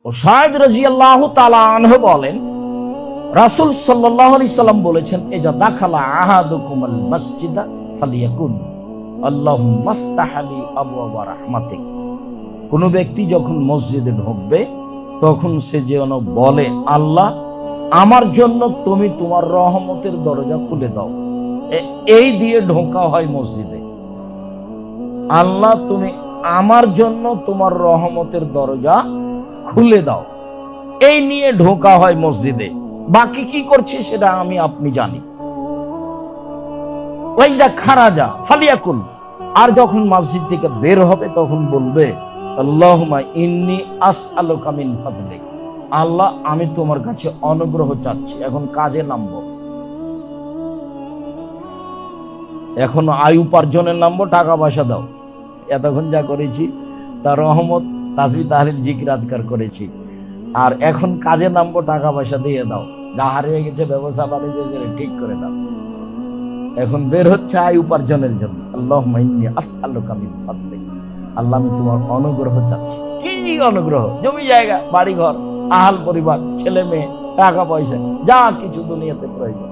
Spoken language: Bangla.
উসাইদ রাদিয়াল্লাহু তাআলা আনহু বলেন, রাসূল সাল্লাল্লাহু আলাইহি সাল্লাম বলেছেন, ইজা দাখালা আহাদুকুমুল মসজিদা ফালিয়াকুল আল্লাহুম্মা ইফতাহ লি আবওয়াবা রাহমাতিক। কোন ব্যক্তি যখন মসজিদে ঢুকবে তখন সে যেন বলে, আল্লাহ আমার জন্য তুমি তোমার রহমতের দরজা খুলে দাও। এই দিয়ে ঢোকা হয় মসজিদে। আল্লাহ তুমি আমার জন্য তোমার রহমতের দরজা খুলে দাও, এই নিয়ে ঢোকা হয় মসজিদে। বাকি কি করছে সেটা আমি আপনি জানি। ওয়াইদা খারাজা ফালিয়াকুল, আর যখন মসজিদ থেকে বের হবে তখন বলবে, আল্লাহুম্মা ইন্নী আসআলুকা মিন ফাদলিক, আল্লাহ আমি তোমার কাছে অনুগ্রহ চাচ্ছি। এখন কাজে নামবো, এখন আয় উপার্জনের নামবো, টাকা পয়সা দাও। এতক্ষণ যা করেছি তার রহমত, তাসবিহ তাহলিল জিকির আজকার করেছি, আর এখন কাজে নামবো, টাকা পয়সা দিয়ে দাও। যা হারিয়ে গেছে ব্যবসা বাণিজ্য ঠিক করে দাও। এখন বের হচ্ছে আয় উপার্জনের জন্য। আল্লাহুম্মা ইন্নী আসআলুকা মিন ফাদলিক, আল্লাহ আমি তোমার অনুগ্রহ চাচ্ছি। কি অনুগ্রহ? জমি জায়গা, বাড়ি ঘর, আহাল পরিবার, ছেলে মেয়ে, টাকা পয়সা, যা কিছু দুনিয়াতে প্রয়োজন